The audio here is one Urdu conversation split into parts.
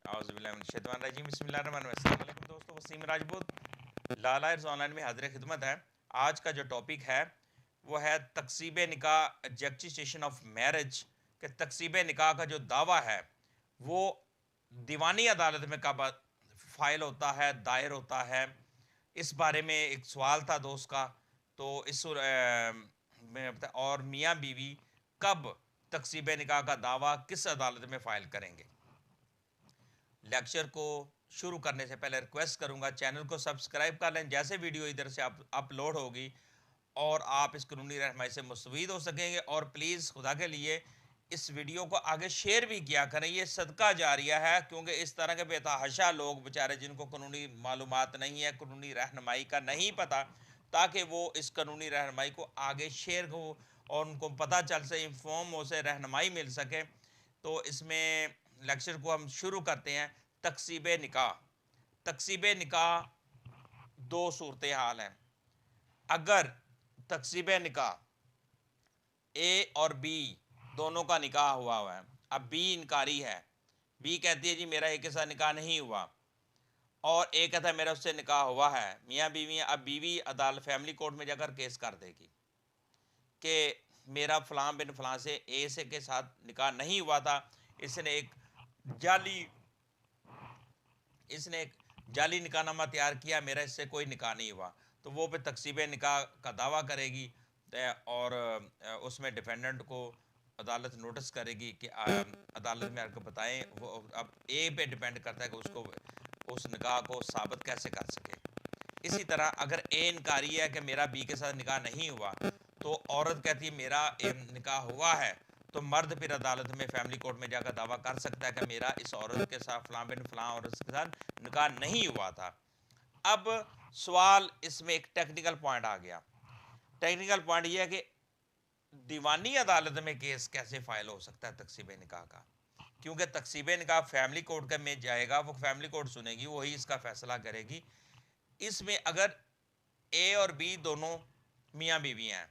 اعوذ باللہ من الشیطان الرجیم بسم اللہ الرحمن الرحیم السلام علیکم دوستو، وسیم راجپوت لالا ارز آن لائن میں حاضر خدمت ہے۔ آج کا جو ٹاپک ہے وہ ہے تقسیب نکاح، ایگزیکیوشن آف میرج، کہ تقسیب نکاح کا جو دعویٰ ہے وہ دیوانی عدالت میں کب فائل ہوتا ہے، دائر ہوتا ہے۔ اس بارے میں ایک سوال تھا دوست کا، تو اس اور میاں بیوی کب تقسیب نکاح کا دعویٰ کس عدالت میں فائل کریں گے۔ لیکچر کو شروع کرنے سے پہلے ریکویسٹ کروں گا چینل کو سبسکرائب کر لیں، جیسے ویڈیو ادھر سے اپلوڈ ہوگی اور آپ اس قانونی رہنمائی سے مستفید ہو سکیں گے۔ اور پلیز خدا کے لیے اس ویڈیو کو آگے شیئر بھی کیا کریں، یہ صدقہ جاریہ ہے، کیونکہ اس طرح کے بے تحاشا لوگ بیچارے جن کو قانونی معلومات نہیں ہے، قانونی رہنمائی کا نہیں پتہ، تاکہ وہ اس قانونی رہنمائی کو آگے شیئر ہو اور ان کو پتہ چل سکے، انفارم ہو سے رہنمائی مل سکے۔ تو اس میں لیکچر کو ہم شروع کرتے ہیں۔ تقسیب نکاح، تقسیب نکاح دو صورتحال ہیں۔ اگر تقسیب نکاح اے اور بی دونوں کا نکاح ہوا ہے، اب بی انکاری ہے، بی کہتی ہے جی میرا ایک کے ساتھ نکاح نہیں ہوا، اور اے کہتا ہے میرا اس سے نکاح ہوا ہے، میاں بیوی ہیں۔ اب بیوی عدالت فیملی کورٹ میں جا کر کیس کر دے گی کہ میرا فلاں بن فلاں سے اے سے کے ساتھ نکاح نہیں ہوا تھا، اس نے ایک جعلی نکاح نامہ تیار کیا، میرا اس سے کوئی نکاح نہیں ہوا، تو وہ پہ تقسیب نکاح کا دعویٰ کرے گی، اور اس میں ڈیفینڈنٹ کو عدالت نوٹس کرے گی کہ عدالت میں آ کے بتائیں۔ وہ اب اے پہ ڈیپینڈ کرتا ہے کہ اس کو اس نکاح کو ثابت کیسے کر سکے۔ اسی طرح اگر اے انکاری ہے کہ میرا بی کے ساتھ نکاح نہیں ہوا، تو عورت کہتی ہے میرا نکاح ہوا ہے، تو مرد پھر عدالت میں فیملی کورٹ میں جا کر دعویٰ کر سکتا ہے کہ میرا اس عورت کے ساتھ فلاں بن فلاں عورت کے ساتھ نکاح نہیں ہوا تھا۔ اب سوال اس میں ایک ٹیکنیکل پوائنٹ آ گیا۔ ٹیکنیکل پوائنٹ یہ ہے کہ دیوانی عدالت میں کیس کیسے فائل ہو سکتا ہے تقسیب نکاح کا، کیونکہ تقسیب نکاح فیملی کورٹ میں جائے گا، وہ فیملی کورٹ سنے گی، وہی اس کا فیصلہ کرے گی۔ اس میں اگر اے اور بی دونوں میاں بیوی ہیں،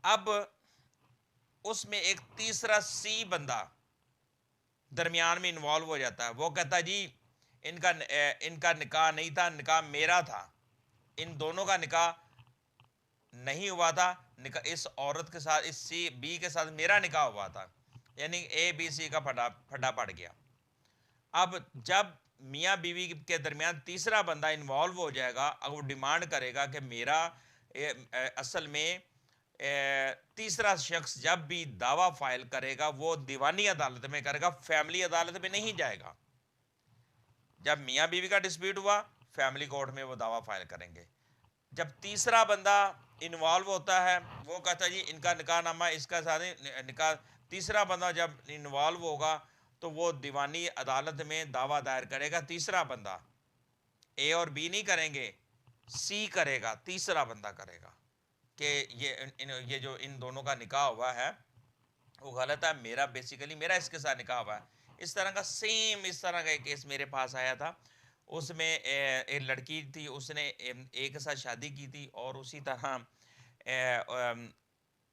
اب اس میں ایک تیسرا سی بندہ درمیان میں انوالو ہو جاتا ہے، وہ کہتا ہے جی ان کا نکاح نہیں تھا، نکاح میرا تھا، ان دونوں کا نکاح نہیں ہوا تھا، اس عورت کے ساتھ، اس سی بی کے ساتھ میرا نکاح ہوا تھا، یعنی اے بی سی کا پھڈا پڑ گیا۔ اب جب میاں بیوی کے درمیان تیسرا بندہ انوالو ہو جائے گا، وہ ڈیمانڈ کرے گا کہ میرا اصل میں تیسرا شخص جب بھی دعویٰ فائل کرے گا وہ دیوانی عدالت میں کرے گا، فیملی عدالت میں نہیں جائے گا۔ جب میاں بیوی کا ڈسپیوٹ ہوا، فیملی کورٹ میں وہ دعویٰ فائل کریں گے۔ جب تیسرا بندہ انوالو ہوتا ہے، وہ کہتا ہے جی ان کا نکاح نامہ اس کا ساتھ نکاح، تیسرا بندہ جب انوالو ہوگا تو وہ دیوانی عدالت میں دعویٰ دائر کرے گا۔ تیسرا بندہ، اے اور بی نہیں کریں گے، سی کرے گا، تیسرا بندہ کرے گا کہ یہ جو ان دونوں کا نکاح ہوا ہے وہ غلط ہے، میرا بیسیکلی میرا اس کے ساتھ نکاح ہوا ہے۔ اس طرح کا سیم اس طرح کا ایک کیس میرے پاس آیا تھا۔ اس میں ایک لڑکی تھی، اس نے ایک کے ساتھ شادی کی تھی، اور اسی طرح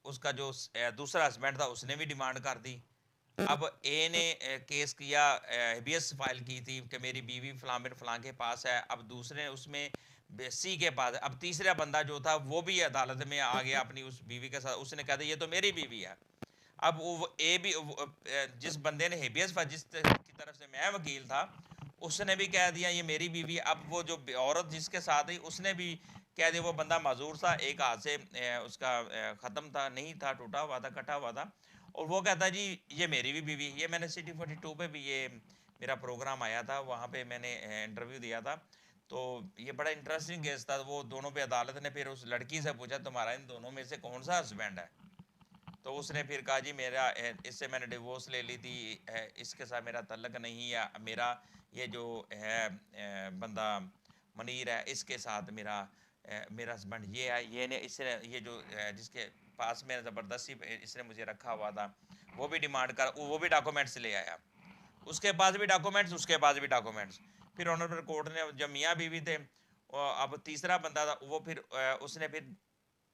اس کا جو دوسرا ہسبینڈ تھا اس نے بھی ڈیمانڈ کر دی۔ اب اے نے کیس کیا، ہیبیس فائل کی تھی کہ میری بیوی فلاں بن فلاں کے پاس ہے، اب دوسرے اس میں سی کے پاس ہے۔ اب تیسرا بندہ جو تھا وہ بھی عدالت میں آ گیا اپنی اس بیوی کے ساتھ، اس نے کہا تھا یہ تو میری بیوی ہے۔ اب وہ اے بھی، جس بندے نے ہیبیس فائل، جس کی طرف سے میں وکیل تھا، اس نے بھی کہہ دیا یہ میری بیوی ہے۔ اب وہ جو عورت جس کے ساتھ ہی، اس نے بھی کہہ دیا، وہ بندہ معذور تھا، ایک ہاتھ سے اس کا ختم تھا، نہیں تھا، ٹوٹا ہوا تھا، کٹا ہوا تھا، اور وہ کہتا جی یہ میری بھی بیوی۔ یہ میں نے سٹی 42 پہ بھی یہ میرا پروگرام آیا تھا، وہاں پہ میں نے انٹرویو دیا تھا، تو یہ بڑا انٹرسٹنگ کیس تھا۔ وہ دونوں پہ عدالت نے پھر اس لڑکی سے پوچھا تمہارا ان دونوں میں سے کون سا ہسبینڈ ہے، تو اس نے پھر کہا جی میرا اس سے میں نے ڈیورس لے لی تھی، اس کے ساتھ میرا تعلق نہیں ہے، میرا یہ جو ہے بندہ منیر ہے اس کے ساتھ میرا ہسبینڈ یہ ہے، یہ نے اس نے یہ جو جس کے پاس میں زبردستی اس نے مجھے رکھا ہوا تھا، وہ بھی ڈیمانڈ کر، وہ بھی ڈاکومنٹس لے آیا، اس کے پاس بھی ڈاکومنٹس، اس کے پاس بھی ڈاکومنٹس۔ پھر آنریبل کورٹ نے جب میاں بیوی تھے، اب تیسرا بندہ تھا، وہ پھر اس نے پھر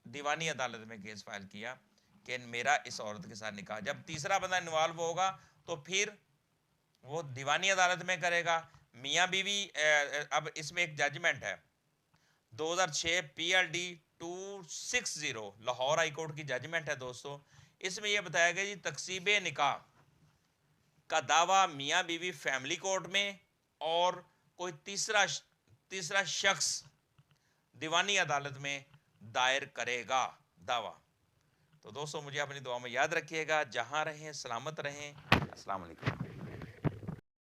دیوانی عدالت میں کیس فائل کیا کہ میرا اس عورت کے ساتھ نکاح۔ جب تیسرا بندہ انوالو ہوگا تو پھر وہ دیوانی عدالت میں کرے گا. میاں بیوی اب اس میں ایک ججمنٹ ہے 2006 PLD 260 لاہور ہائی کورٹ کی ججمنٹ ہے دوستو. اس میں یہ بتایا گیا جی تقسیب نکاح کا دعویٰ میاں بیوی فیملی کورٹ میں اور کوئی تیسرا شخص دیوانی عدالت میں دائر کرے گا دعویٰ. تو دوستو مجھے اپنی دعا میں یاد رکھیے گا. جہاں رہیں سلامت رہیں. السلام علیکم.